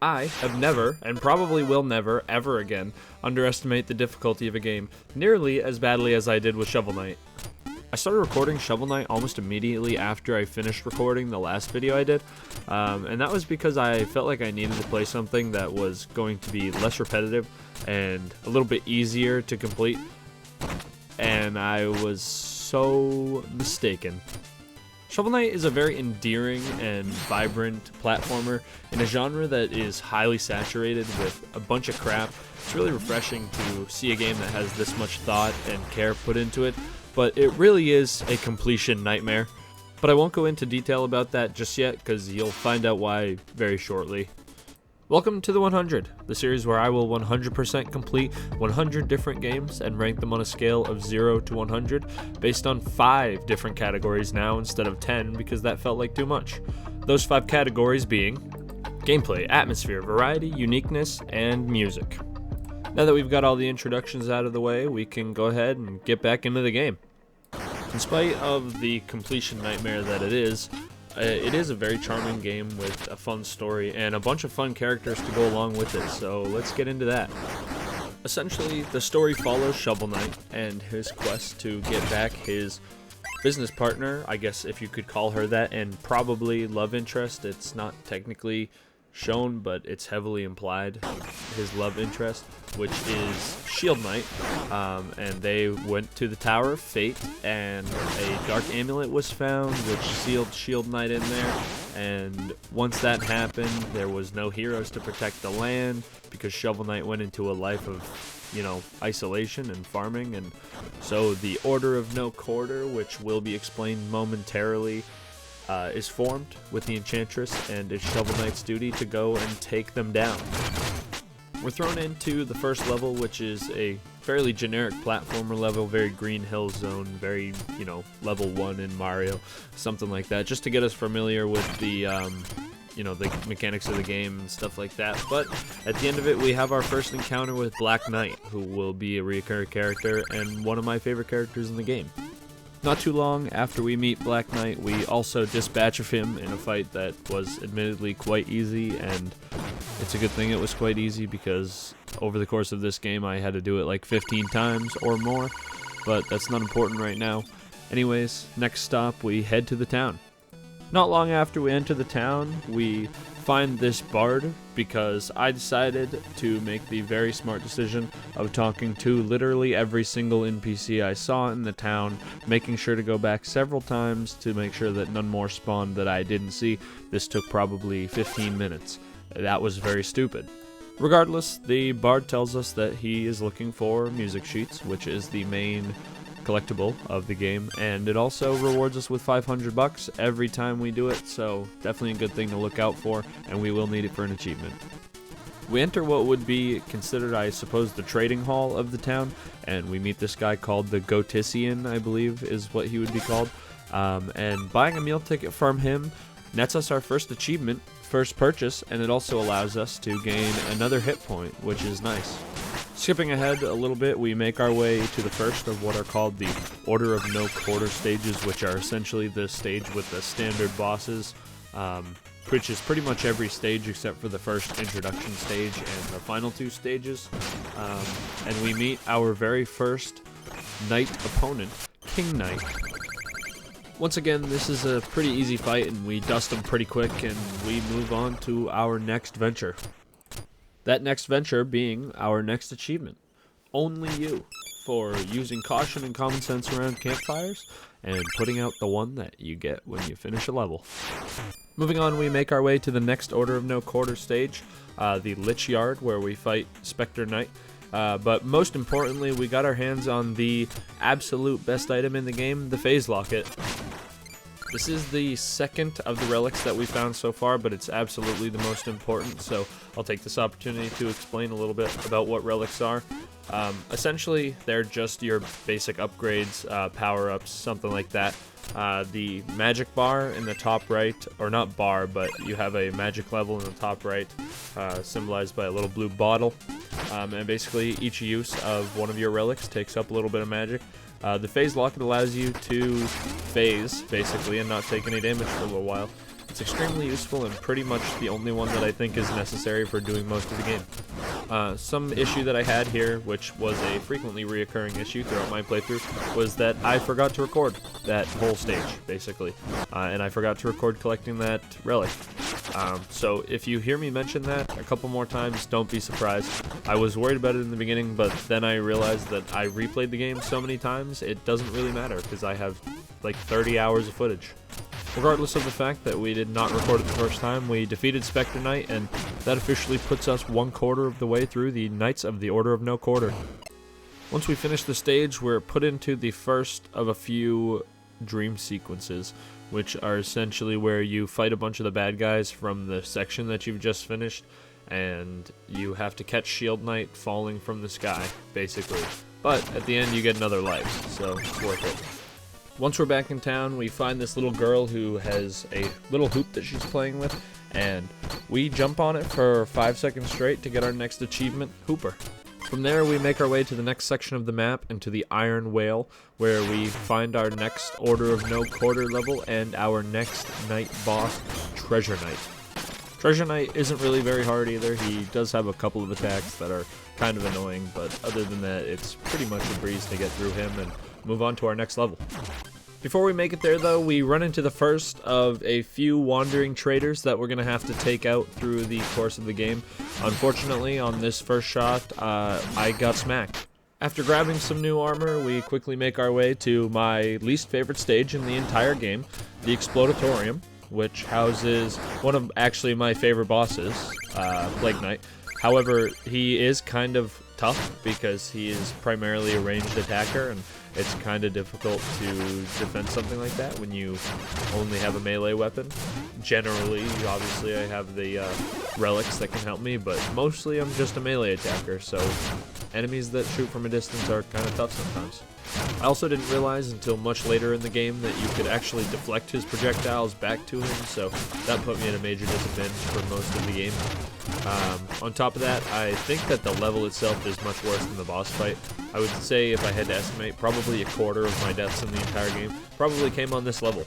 I have never, and probably will never, ever again, underestimate the difficulty of a game nearly as badly as I did with Shovel Knight. I started recording Shovel Knight almost immediately after I finished recording the last video I did, and that was because I felt like I needed to play something that was going to be less repetitive and a little bit easier to complete, and I was so mistaken. Shovel Knight is a very endearing and vibrant platformer in a genre that is highly saturated with a bunch of crap. It's really refreshing to see a game that has this much thought and care put into it, but it really is a completion nightmare. But I won't go into detail about that just yet, because you'll find out why very shortly. Welcome to the 100, the series where I will 100% complete 100 different games and rank them on a scale of 0 to 100 based on 5 different categories now instead of 10 because that felt like too much. Those 5 categories being gameplay, atmosphere, variety, uniqueness, and music. Now that we've got all the introductions out of the way, we can go ahead and get back into the game. In spite of the completion nightmare that it is a very charming game with a fun story and a bunch of fun characters to go along with it, so let's get into that. Essentially, the story follows Shovel Knight and his quest to get back his business partner, I guess if you could call her that, and probably love interest. It's not technically shown, but it's heavily implied, his love interest, which is Shield Knight, and they went to the Tower of Fate, and a dark amulet was found, which sealed Shield Knight in there, and once that happened, there was no heroes to protect the land, because Shovel Knight went into a life of, isolation and farming, and so the Order of No Quarter, which will be explained momentarily, is formed with the Enchantress, and it's Shovel Knight's duty to go and take them down. We're thrown into the first level, which is a fairly generic platformer level, very Green Hill Zone, very, level 1 in Mario, something like that, just to get us familiar with the, the mechanics of the game and stuff like that. But at the end of it, we have our first encounter with Black Knight, who will be a recurring character and one of my favorite characters in the game. Not too long after we meet Black Knight, we also dispatch of him in a fight that was admittedly quite easy, and it's a good thing it was quite easy because over the course of this game I had to do it like 15 times or more, but that's not important right now. Anyways, next stop, we head to the town. Not long after we enter the town, we find this bard because I decided to make the very smart decision of talking to literally every single NPC I saw in the town, making sure to go back several times to make sure that none more spawned that I didn't see. This took probably 15 minutes. That was very stupid. Regardless, the bard tells us that he is looking for music sheets, which is the main collectible of the game, and it also rewards us with 500 bucks every time we do it, so definitely a good thing to look out for, and we will need it for an achievement. We enter what would be considered, I suppose, the trading hall of the town, and we meet this guy called the Gotician, I believe is what he would be called, and buying a meal ticket from him nets us our first achievement, first purchase, and it also allows us to gain another hit point, which is nice. Skipping ahead a little bit, we make our way to the first of what are called the Order of No Quarter stages, which are essentially the stage with the standard bosses, which is pretty much every stage except for the first introduction stage and the final 2 stages. And we meet our very first knight opponent, King Knight. Once again, this is a pretty easy fight, and we dust him pretty quick, and we move on to our next venture. That next venture being our next achievement, Only You, for using caution and common sense around campfires, and putting out the one that you get when you finish a level. Moving on, we make our way to the next Order of No Quarter stage, the Lich Yard, where we fight Spectre Knight. But most importantly, we got our hands on the absolute best item in the game, the Phase Locket. This is the second of the relics that we found so far, but it's absolutely the most important, so I'll take this opportunity to explain a little bit about what relics are. Essentially, they're just your basic upgrades, power-ups, something like that. The magic bar in the top right, or not bar, but you have a magic level in the top right, symbolized by a little blue bottle. And basically, each use of one of your relics takes up a little bit of magic. The Phase Locket allows you to phase, basically, and not take any damage for a little while. It's it's extremely useful and pretty much the only one that I think is necessary for doing most of the game. Some issue that I had here, which was a frequently reoccurring issue throughout my playthrough, was that I forgot to record that whole stage, basically. And I forgot to record collecting that relic. So if you hear me mention that a couple more times, don't be surprised. I was worried about it in the beginning, but then I realized that I replayed the game so many times, it doesn't really matter, because I have like 30 hours of footage. Regardless of the fact that we did not record it the first time, we defeated Spectre Knight, and that officially puts us 1/4 of the way through the Knights of the Order of No Quarter. Once we finish the stage, we're put into the first of a few dream sequences, which are essentially where you fight a bunch of the bad guys from the section that you've just finished, and you have to catch Shield Knight falling from the sky, basically. But at the end you get another life, so it's worth it. Once we're back in town, we find this little girl who has a little hoop that she's playing with, and we jump on it for 5 seconds straight to get our next achievement, Hooper. From there, we make our way to the next section of the map, into the Iron Whale, where we find our next Order of No Quarter level and our next Knight boss, Treasure Knight. Treasure Knight isn't really very hard either. He does have a couple of attacks that are kind of annoying, but other than that, it's pretty much a breeze to get through him and move on to our next level. Before we make it there, though, we run into the first of a few wandering traders that we're going to have to take out through the course of the game. Unfortunately, on this first shot, I got smacked. After grabbing some new armor, we quickly make our way to my least favorite stage in the entire game, the Explodatorium, which houses one of actually my favorite bosses, Plague Knight. However, he is kind of tough because he is primarily a ranged attacker, and it's kind of difficult to defend something like that when you only have a melee weapon. Generally, obviously, I have the relics that can help me, but mostly I'm just a melee attacker, so enemies that shoot from a distance are kind of tough sometimes. I also didn't realize until much later in the game that you could actually deflect his projectiles back to him, so that put me at a major disadvantage for most of the game. On top of that, I think that the level itself is much worse than the boss fight. I would say, if I had to estimate, probably 1/4 of my deaths in the entire game probably came on this level.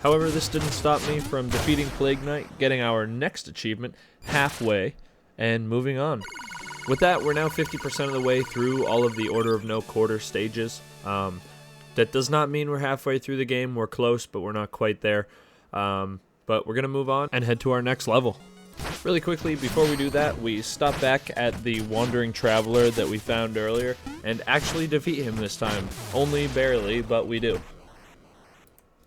However, this didn't stop me from defeating Plague Knight, getting our next achievement halfway, and moving on. With that, we're now 50% of the way through all of the Order of No Quarter stages. That does not mean we're halfway through the game. We're close, but we're not quite there. But we're going to move on and head to our next level. Really quickly, before we do that, we stop back at the Wandering Traveler that we found earlier and actually defeat him this time. Only barely, but we do.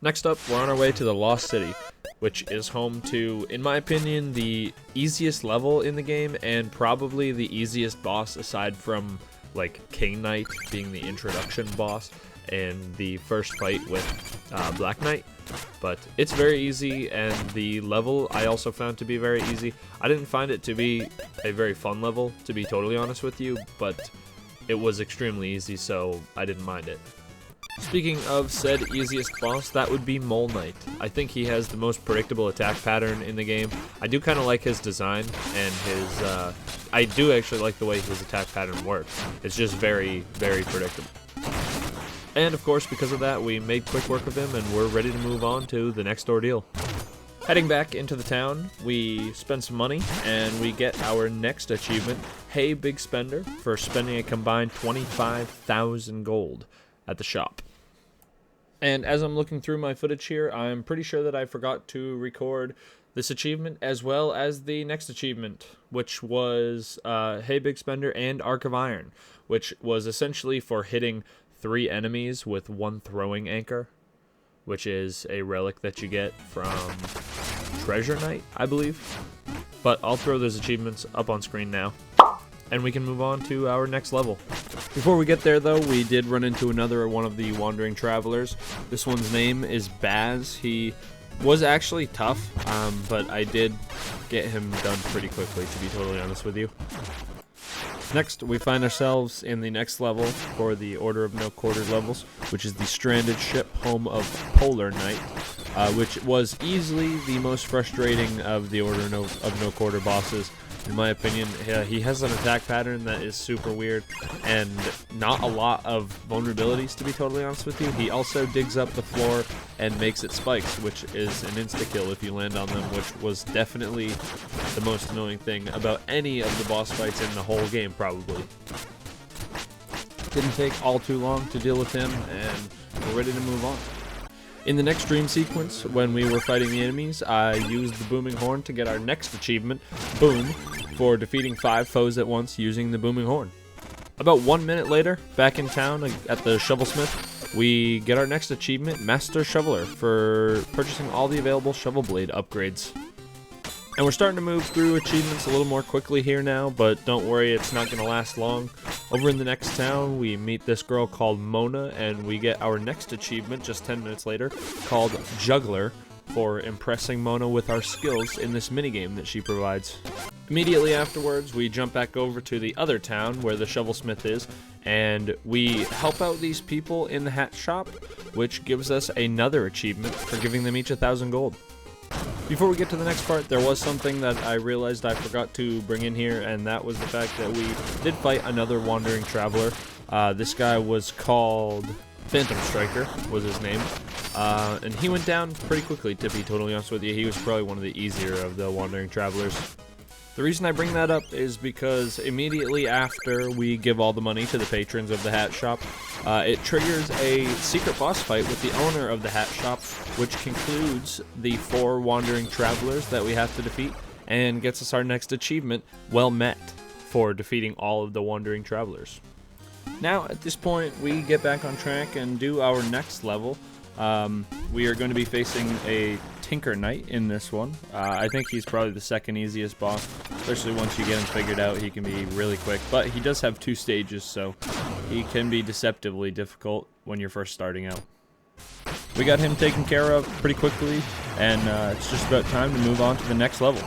Next up, we're on our way to the Lost City, which is home to, in my opinion, the easiest level in the game and probably the easiest boss aside from, like, King Knight being the introduction boss and the first fight with Black Knight. But it's very easy, and the level I also found to be very easy. I didn't find it to be a very fun level, to be totally honest with you, but it was extremely easy, so I didn't mind it. Speaking of said easiest boss, that would be Mole Knight. I think he has the most predictable attack pattern in the game. I do kind of like his design, and his, I do actually like the way his attack pattern works. It's just very, very predictable. And of course, because of that, we made quick work of him, and we're ready to move on to the next ordeal. Heading back into the town, we spend some money, and we get our next achievement, Hey Big Spender, for spending a combined 25,000 gold at the shop. And as I'm looking through my footage here, I'm pretty sure that I forgot to record this achievement as well as the next achievement, which was Hey Big Spender and Arc of Iron, which was essentially for hitting 3 enemies with 1 throwing anchor, which is a relic that you get from Treasure Knight, I believe. But I'll throw those achievements up on screen now, and we can move on to our next level. Before we get there, though, we did run into another one of the Wandering Travelers. This one's name is Baz. He was actually tough, but I did get him done pretty quickly, to be totally honest with you. Next, we find ourselves in the next level for the Order of No Quarter levels, which is the Stranded Ship, home of Polar Knight, which was easily the most frustrating of the Order of No Quarter bosses. in my opinion. He has an attack pattern that is super weird and not a lot of vulnerabilities, to be totally honest with you. He also digs up the floor and makes it spikes, which is an insta-kill if you land on them, which was definitely the most annoying thing about any of the boss fights in the whole game, probably. Didn't take all too long to deal with him, and we're ready to move on. In the next dream sequence, when we were fighting the enemies, I used the booming horn to get our next achievement, Boom, for defeating 5 foes at once using the booming horn. About 1 minute later, back in town at the Shovelsmith, we get our next achievement, Master Shoveler, for purchasing all the available shovel blade upgrades. And we're starting to move through achievements a little more quickly here now, but don't worry, it's not going to last long. Over in the next town, we meet this girl called Mona, and we get our next achievement just 10 minutes later, called Juggler, for impressing Mona with our skills in this minigame that she provides. Immediately afterwards, we jump back over to the other town where the Shovelsmith is, and we help out these people in the hat shop, which gives us another achievement for giving them each 1,000 gold. Before we get to the next part, there was something that I realized I forgot to bring in here, and that was the fact that we did fight another wandering traveler. This guy was called Phantom Striker, was his name, and he went down pretty quickly, to be totally honest with you. He was probably one of the easier of the wandering travelers. The reason I bring that up is because immediately after we give all the money to the patrons of the hat shop, it triggers a secret boss fight with the owner of the hat shop, which concludes the 4 wandering travelers that we have to defeat and gets us our next achievement, Well Met, for defeating all of the wandering travelers. Now, at this point, we get back on track and do our next level. We are going to be facing a Tinker Knight in this one. I think he's probably the second easiest boss, especially once you get him figured out. He can be really quick, but he does have 2 stages, so he can be deceptively difficult when you're first starting out. We got him taken care of pretty quickly, and it's just about time to move on to the next level.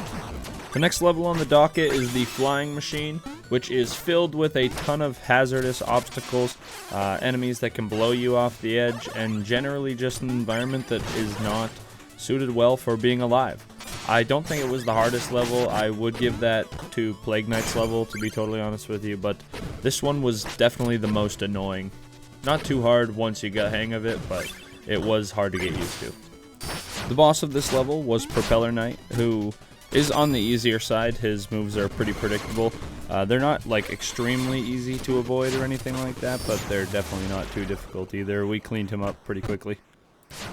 The next level on the docket is the Flying Machine, which is filled with a ton of hazardous obstacles, enemies that can blow you off the edge, and generally just an environment that is not suited well for being alive. I don't think it was the hardest level. I would give that to Plague Knight's level, to be totally honest with you, but this one was definitely the most annoying. Not too hard once you got a hang of it, but it was hard to get used to. The boss of this level was Propeller Knight, who is on the easier side. His moves are pretty predictable. They're not like extremely easy to avoid or anything like that, but they're definitely not too difficult either. We cleaned him up pretty quickly.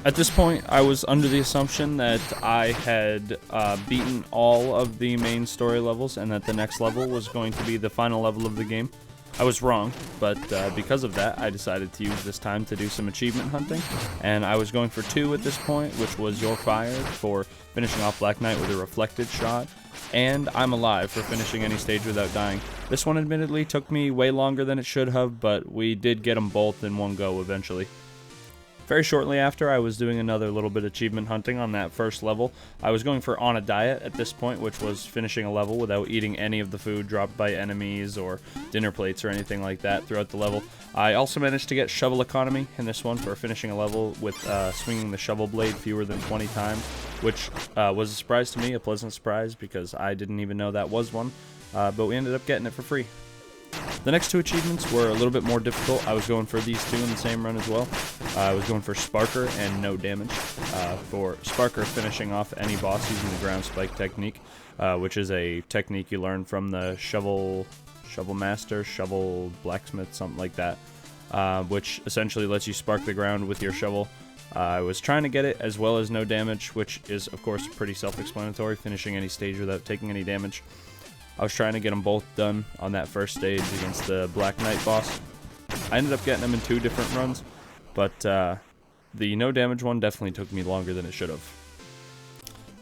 At this point, I was under the assumption that I had beaten all of the main story levels and that the next level was going to be the final level of the game. I was wrong, but because of that, I decided to use this time to do some achievement hunting, and I was going for 2 at this point, which was You're Fired for finishing off Black Knight with a reflected shot, and I'm Alive for finishing any stage without dying. This one admittedly took me way longer than it should have, but we did get them both in one go eventually. Very shortly after, I was doing another little bit of achievement hunting on that first level. I was going for On a Diet at this point, which was finishing a level without eating any of the food dropped by enemies or dinner plates or anything like that throughout the level. I also managed to get Shovel Economy in this one for finishing a level with swinging the shovel blade fewer than 20 times, which was a surprise to me, a pleasant surprise, because I didn't even know that was one, but we ended up getting it for free. The next 2 achievements were a little bit more difficult. I was going for these 2 in the same run as well. I was going for Sparker and No Damage. For Sparker, finishing off any boss using the ground spike technique, which is a technique you learn from the Shovel Master, Shovel Blacksmith, something like that, which essentially lets you spark the ground with your shovel. I was trying to get it as well as No Damage, which is of course pretty self-explanatory, finishing any stage without taking any damage. I was trying to get them both done on that first stage against the Black Knight boss. I ended up getting them in 2 different runs, but the No Damage one definitely took me longer than it should have.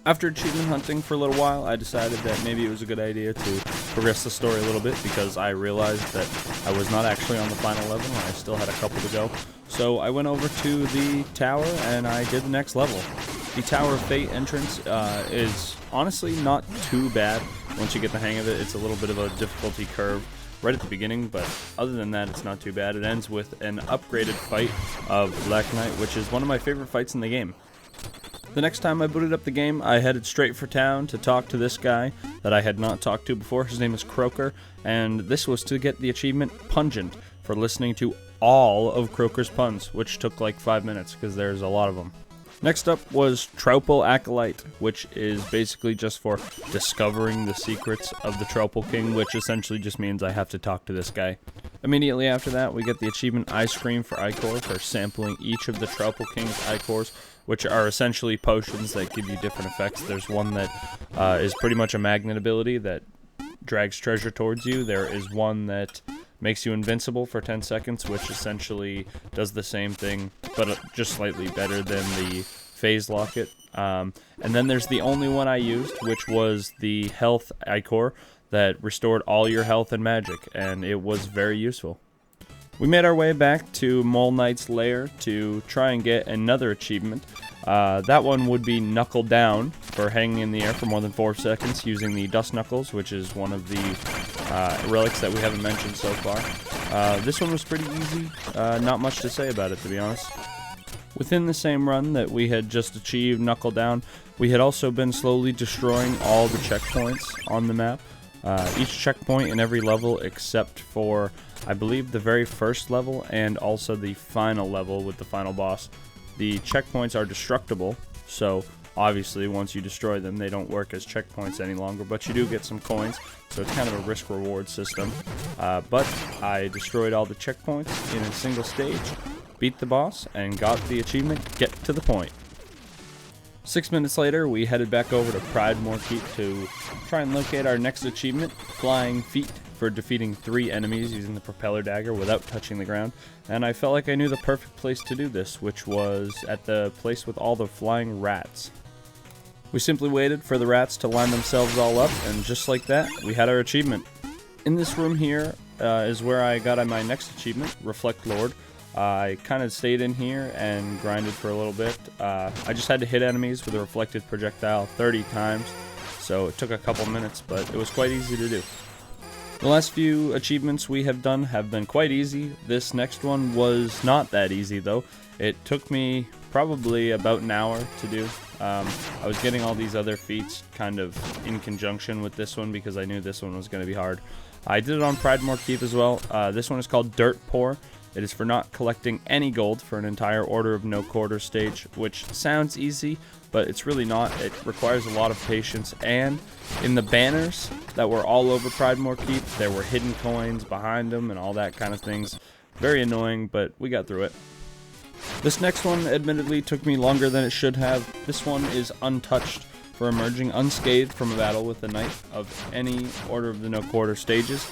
After achievement hunting for a little while, I decided that maybe it was a good idea to progress the story a little bit, because I realized that I was not actually on the final level and I still had a couple to go. So I went over to the tower and I did the next level. The Tower of Fate entrance is honestly not too bad. Once you get the hang of it, it's a little bit of a difficulty curve right at the beginning, but other than that, it's not too bad. It ends with an upgraded fight of Black Knight, which is one of my favorite fights in the game. The next time I booted up the game, I headed straight for town to talk to this guy that I had not talked to before. His name is Croaker, and this was to get the achievement Pungent for listening to all of Croaker's puns, which took like 5 minutes because there's a lot of them. Next up was Troupple Acolyte, which is basically just for discovering the secrets of the Troupple King, which essentially just means I have to talk to this guy. Immediately after that, we get the achievement Ice Cream for Ichor for sampling each of the Troupple King's Ichors, which are essentially potions that give you different effects. There's one that is pretty much a magnet ability that drags treasure towards you. There is one that makes you invincible for 10 seconds, which essentially does the same thing, but just slightly better than the Phase Locket. And then there's the only one I used, which was the Health Ichor that restored all your health and magic, and it was very useful. We made our way back to Mole Knight's lair to try and get another achievement. That one would be Knuckle Down for hanging in the air for more than 4 seconds using the Dust Knuckles, which is one of the relics that we haven't mentioned so far. This one was pretty easy, not much to say about it, to be honest. Within the same run that we had just achieved Knuckle Down, we had also been slowly destroying all the checkpoints on the map. Each checkpoint in every level except for, I believe, the very first level and also the final level with the final boss. The checkpoints are destructible, so obviously once you destroy them they don't work as checkpoints any longer, but you do get some coins, so it's kind of a risk-reward system. But I destroyed all the checkpoints in a single stage, beat the boss, and got the achievement Get to the Point. 6 minutes later, we headed back over to Pridemore Keep to try and locate our next achievement, Flying Feet, for defeating 3 enemies using the propeller dagger without touching the ground. And I felt like I knew the perfect place to do this, which was at the place with all the flying rats. We simply waited for the rats to line themselves all up, and just like that, we had our achievement. In this room here is where I got my next achievement, Reflect Lord. I kind of stayed in here and grinded for a little bit. I just had to hit enemies with a reflected projectile 30 times, so it took a couple minutes, but it was quite easy to do. The last few achievements we have done have been quite easy. This next one was not that easy though. It took me probably about an hour to do. I was getting all these other feats kind of in conjunction with this one because I knew this one was going to be hard. I did it on Pridemore Keep as well. This one is called Dirt Poor. It is for not collecting any gold for an entire Order of No Quarter stage, which sounds easy, but it's really not. It requires a lot of patience, and in the banners that were all over Pridemore Keep, there were hidden coins behind them and all that kind of things. Very annoying, but we got through it. This next one admittedly took me longer than it should have. This one is Untouched for emerging unscathed from a battle with the Knight of any Order of the No Quarter stages.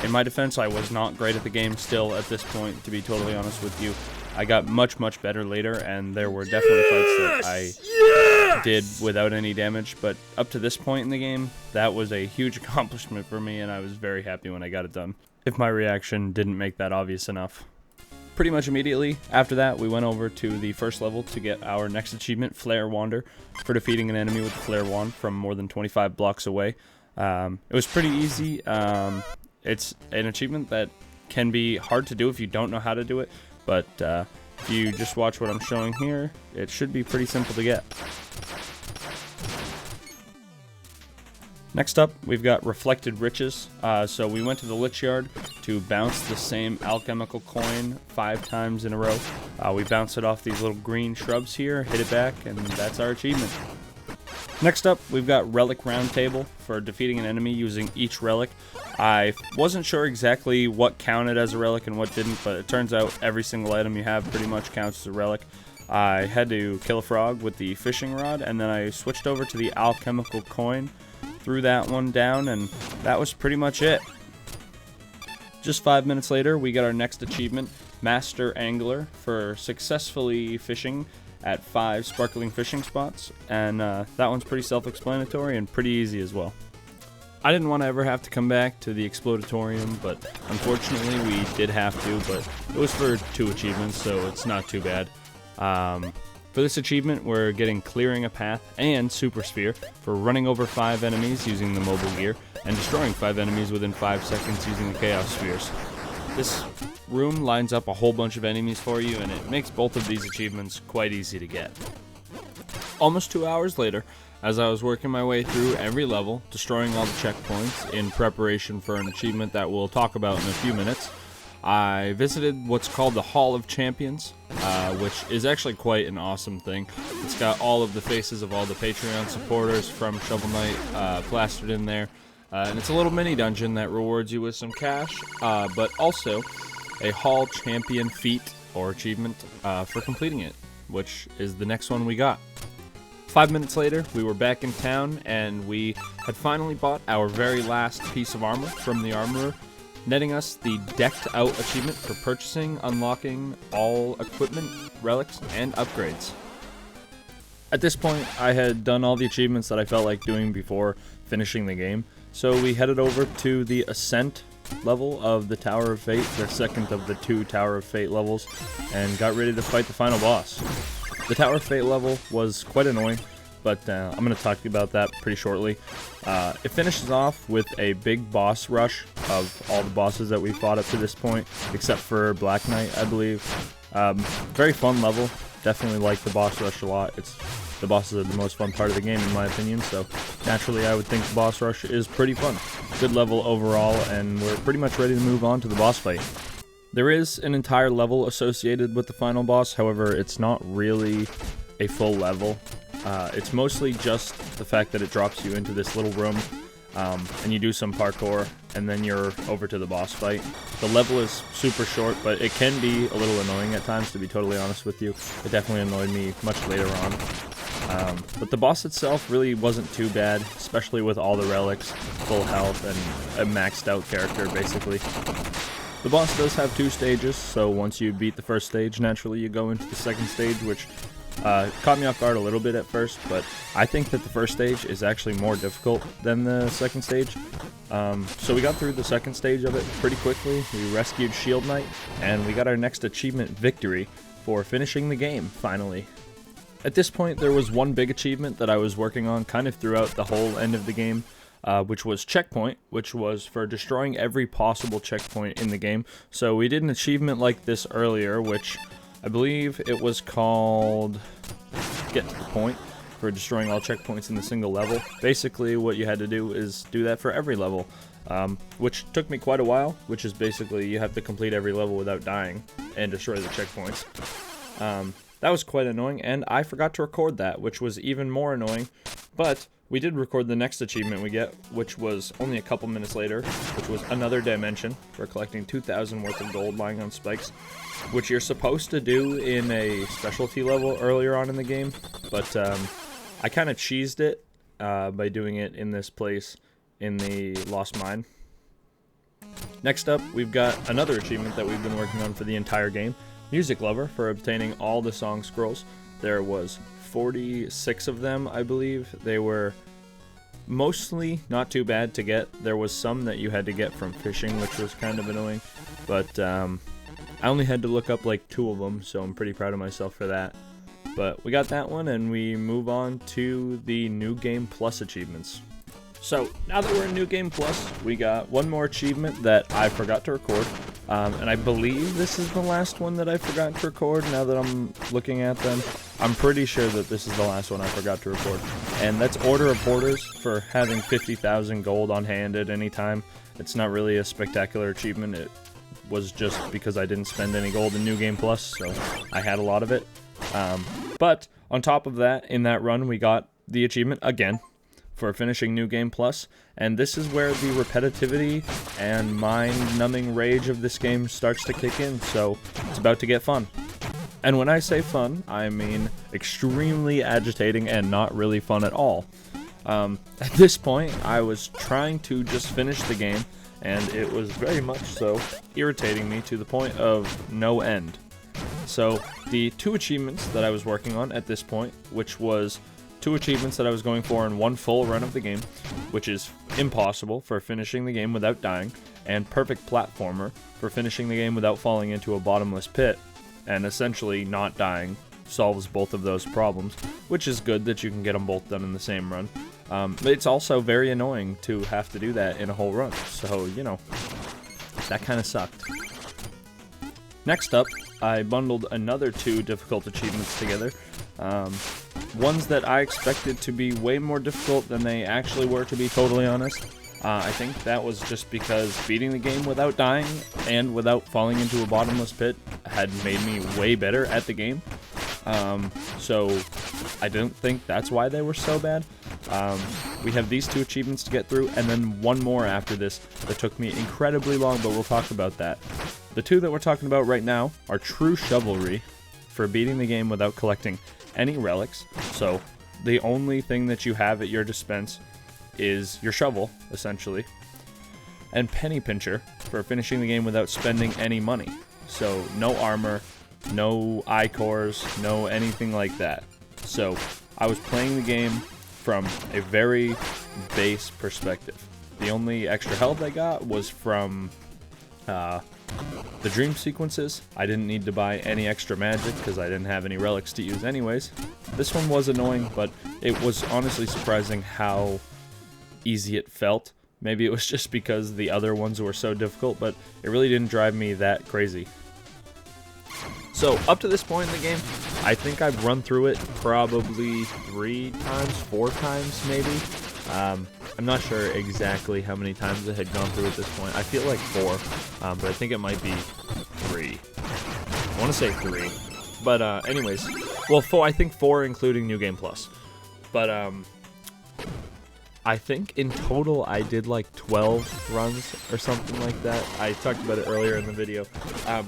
In my defense, I was not great at the game still at this point, to be totally honest with you. I got much better later, and there were definitely fights that I did without any damage, but up to this point in the game, that was a huge accomplishment for me, and I was very happy when I got it done, if my reaction didn't make that obvious enough. Pretty much immediately after that, we went over to the first level to get our next achievement, Flare Wander, for defeating an enemy with the Flare Wand from more than 25 blocks away. It was pretty easy. It's an achievement that can be hard to do if you don't know how to do it, but if you just watch what I'm showing here, it should be pretty simple to get. Next up, we've got Reflected Riches. So we went to the Lich Yard to bounce the same alchemical coin 5 times in a row. We bounced it off these little green shrubs here, hit it back, and that's our achievement. Next up, we've got Relic Roundtable for defeating an enemy using each relic. I wasn't sure exactly what counted as a relic and what didn't, but it turns out every single item you have pretty much counts as a relic. I had to kill a frog with the fishing rod, and then I switched over to the alchemical coin, threw that one down, and that was pretty much it. Just 5 minutes later, we got our next achievement, Master Angler, for successfully fishing at 5 sparkling fishing spots, and that one's pretty self-explanatory and pretty easy as well. I didn't want to ever have to come back to the Explodatorium, but unfortunately we did have to, but it was for 2 achievements, so it's not too bad. For this achievement, we're getting Clearing a Path and Super Sphere for running over 5 enemies using the mobile gear and destroying 5 enemies within 5 seconds using the Chaos Spheres. This room lines up a whole bunch of enemies for you, and it makes both of these achievements quite easy to get. Almost 2 hours later, as I was working my way through every level, destroying all the checkpoints in preparation for an achievement that we'll talk about in a few minutes, I visited what's called the Hall of Champions, which is actually quite an awesome thing. It's got all of the faces of all the Patreon supporters from Shovel Knight plastered in there, and it's a little mini dungeon that rewards you with some cash, but also a Hall Champion feat or achievement for completing it, which is the next one we got. 5 minutes later, we were back in town, and we had finally bought our very last piece of armor from the armorer, netting us the Decked Out achievement for purchasing, unlocking all equipment, relics, and upgrades. At this point, I had done all the achievements that I felt like doing before finishing the game, so we headed over to the Ascent level of the Tower of Fate, the second of the 2 Tower of Fate levels, and got ready to fight the final boss. The Tower of Fate level was quite annoying, but I'm going to talk to you about that pretty shortly. It finishes off with a big boss rush of all the bosses that we fought up to this point, except for Black Knight, I believe. Very fun level. Definitely like the boss rush a lot. The bosses are the most fun part of the game, in my opinion, so naturally I would think the boss rush is pretty fun. Good level overall, and we're pretty much ready to move on to the boss fight. There is an entire level associated with the final boss, however, it's not really a full level. It's mostly just the fact that it drops you into this little room, and you do some parkour, and then you're over to the boss fight. The level is super short, but it can be a little annoying at times, to be totally honest with you. It definitely annoyed me much later on. But the boss itself really wasn't too bad, especially with all the relics, full health, and a maxed out character, basically. The boss does have 2 stages, so once you beat the first stage, naturally you go into the second stage, which caught me off guard a little bit at first, but I think that the first stage is actually more difficult than the second stage. So we got through the second stage of it pretty quickly. We rescued Shield Knight, and we got our next achievement victory for finishing the game, finally. At this point, there was one big achievement that I was working on kind of throughout the whole end of the game, which was Checkpoint, which was for destroying every possible checkpoint in the game. So we did an achievement like this earlier, which I believe it was called Get to the Point, for destroying all checkpoints in the single level. Basically, what you had to do is do that for every level, which took me quite a while, which is basically you have to complete every level without dying and destroy the checkpoints. That was quite annoying, and I forgot to record that, which was even more annoying, but we did record the next achievement we get, which was only a couple minutes later, which was Another Dimension, for collecting 2,000 worth of gold lying on spikes, which you're supposed to do in a specialty level earlier on in the game, but I kind of cheesed it by doing it in this place in the Lost Mine. Next up, we've got another achievement that we've been working on for the entire game, Music Lover, for obtaining all the song scrolls. There was 46 of them, I believe. They were mostly not too bad to get. There was some that you had to get from fishing, which was kind of annoying, but I only had to look up like 2 of them, so I'm pretty proud of myself for that. But we got that one, and we move on to the New Game Plus achievements. So, now that we're in New Game Plus, we got one more achievement that I forgot to record, and I believe this is the last one that I forgot to record now that I'm looking at them. I'm pretty sure that this is the last one I forgot to record, and that's Order of Porters for having 50,000 gold on hand at any time. It's not really a spectacular achievement, it was just because I didn't spend any gold in New Game Plus, so I had a lot of it. But on top of that, in that run, we got the achievement again for finishing New Game Plus, and this is where the repetitivity and mind-numbing rage of this game starts to kick in, so it's about to get fun. And when I say fun, I mean extremely agitating and not really fun at all. At this point, I was trying to just finish the game, and it was very much so irritating me to the point of no end. So, the 2 achievements that I was working on at this point, which was 2 achievements that I was going for in one full run of the game, which is Impossible for finishing the game without dying, and Perfect Platformer for finishing the game without falling into a bottomless pit, and essentially not dying solves both of those problems, which is good that you can get them both done in the same run. But it's also very annoying to have to do that in a whole run, so, you know, that kind of sucked. Next up, I bundled another 2 difficult achievements together. Ones that I expected to be way more difficult than they actually were, to be totally honest. I think that was just because beating the game without dying and without falling into a bottomless pit had made me way better at the game. So I don't think that's why they were so bad. We have these 2 achievements to get through, and then one more after this that took me incredibly long, but we'll talk about that. The 2 that we're talking about right now are True Chivalry, for beating the game without collecting any relics. So the only thing that you have at your dispense is your shovel, essentially. And Penny Pincher, for finishing the game without spending any money. So no armor, no eye cores, no anything like that. So I was playing the game from a very base perspective. The only extra health I got was from the dream sequences. I didn't need to buy any extra magic because I didn't have any relics to use anyways. This one was annoying, but it was honestly surprising how easy it felt. Maybe it was just because the other ones were so difficult, but it really didn't drive me that crazy. So up to this point in the game, I think I've run through it probably 3 times, 4 times maybe. I'm not sure exactly how many times I had gone through at this point. I feel like 4, but I think it might be 3. I want to say 3. But anyways, well, 4. I think 4 including New Game Plus. But I think in total I did like 12 runs or something like that. I talked about it earlier in the video. And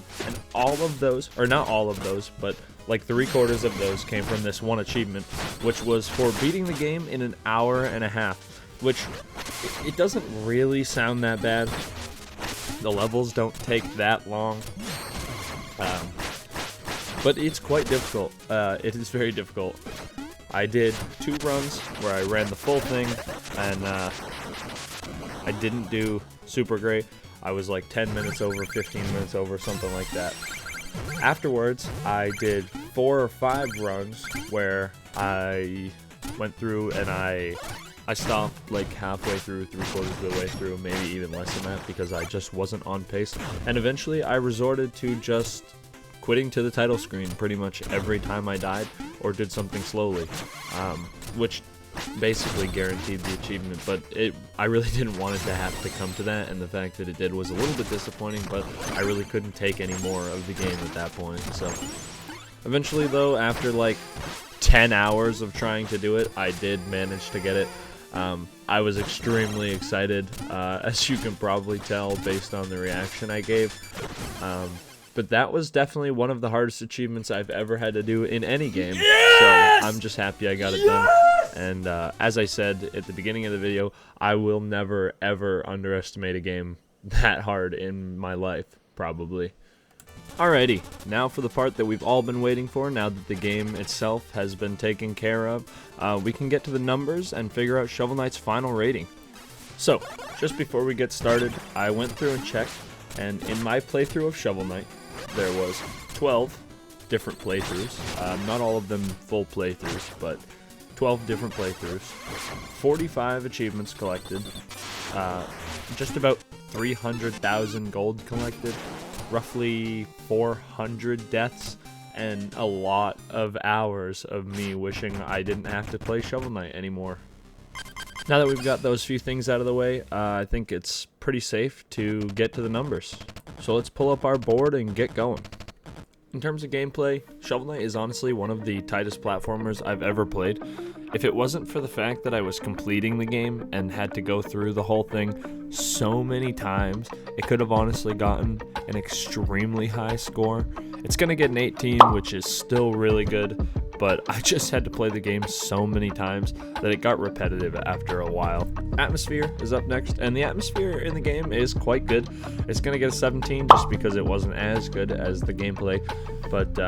all of those, or not all of those, but like 3/4 of those came from this one achievement, which was for beating the game in an hour and a half, which it doesn't really sound that bad. The levels don't take that long. But it's quite difficult. It is very difficult. I did 2 runs where I ran the full thing, and I didn't do super great. I was like 10 minutes over, 15 minutes over, something like that. Afterwards, I did 4 or 5 runs where I went through and I stopped like halfway through, 3/4 of the way through, maybe even less than that, because I just wasn't on pace. And eventually I resorted to just quitting to the title screen pretty much every time I died or did something slowly, which basically guaranteed the achievement. But I really didn't want it to have to come to that, and the fact that it did was a little bit disappointing, but I really couldn't take any more of the game at that point. So eventually though, after like 10 hours of trying to do it, I did manage to get it. I was extremely excited, as you can probably tell based on the reaction I gave. But that was definitely one of the hardest achievements I've ever had to do in any game. Yes! So I'm just happy I got it done. And as I said at the beginning of the video, I will never, ever underestimate a game that hard in my life, probably. Alrighty, now for the part that we've all been waiting for. Now that the game itself has been taken care of, we can get to the numbers and figure out Shovel Knight's final rating. So, just before we get started, I went through and checked, and in my playthrough of Shovel Knight, there was 12 different playthroughs, not all of them full playthroughs, but 12 different playthroughs, 45 achievements collected, just about 300,000 gold collected, roughly 400 deaths, and a lot of hours of me wishing I didn't have to play Shovel Knight anymore. Now that we've got those few things out of the way, I think it's pretty safe to get to the numbers. So let's pull up our board and get going. In terms of gameplay, Shovel Knight is honestly one of the tightest platformers I've ever played. If it wasn't for the fact that I was completing the game and had to go through the whole thing so many times, it could have honestly gotten an extremely high score. It's gonna get an 18, which is still really good, but I just had to play the game so many times that it got repetitive after a while. Atmosphere is up next, and the atmosphere in the game is quite good. It's gonna get a 17 just because it wasn't as good as the gameplay, but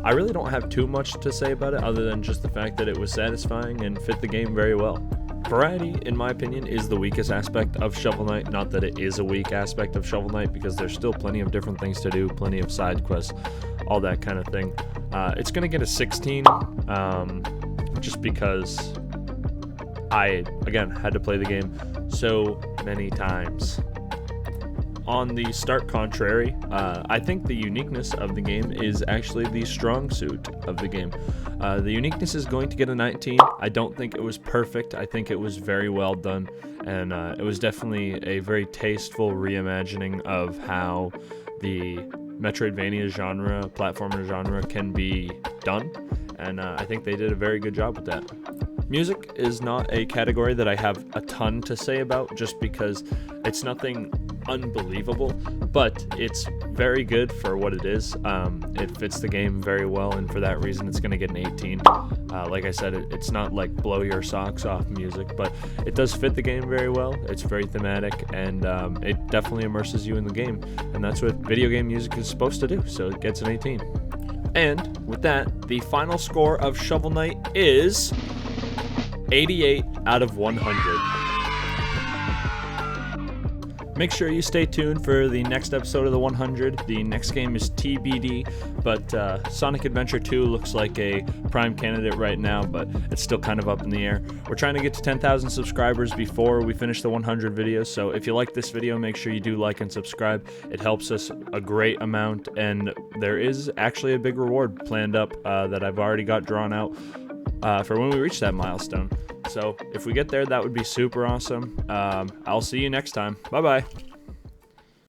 I really don't have too much to say about it other than just the fact that it was satisfying and fit the game very well. Variety, in my opinion, is the weakest aspect of Shovel Knight. Not that it is a weak aspect of Shovel Knight, because there's still plenty of different things to do, plenty of side quests, all that kind of thing. It's going to get a 16, just because I, again, had to play the game so many times. on the stark contrary, I think the uniqueness of the game is actually the strong suit of the game. The uniqueness is going to get a 19. I don't think it was perfect. I think it was very well done, and it was definitely a very tasteful reimagining of how the Metroidvania genre, platformer genre, can be done, and I think they did a very good job with that. Music is not a category that I have a ton to say about, just because it's nothing unbelievable, but it's very good for what it is. It fits the game very well, and for that reason it's going to get an 18. Like I said, it's not like blow your socks off music, but it does fit the game very well. It's very thematic, and it definitely immerses you in the game, and that's what video game music is supposed to do, so it gets an 18. And with that, the final score of Shovel Knight is 88 out of 100. Make sure you stay tuned for the next episode of the 100. The next game is TBD, but Sonic Adventure 2 looks like a prime candidate right now, but it's still kind of up in the air. We're trying to get to 10,000 subscribers before we finish the 100 videos, so if you like this video, make sure you do like and subscribe. It helps us a great amount, and there is actually a big reward planned up that I've already got drawn out for when we reach that milestone. So if we get there, that would be super awesome. I'll see you next time. Bye-bye.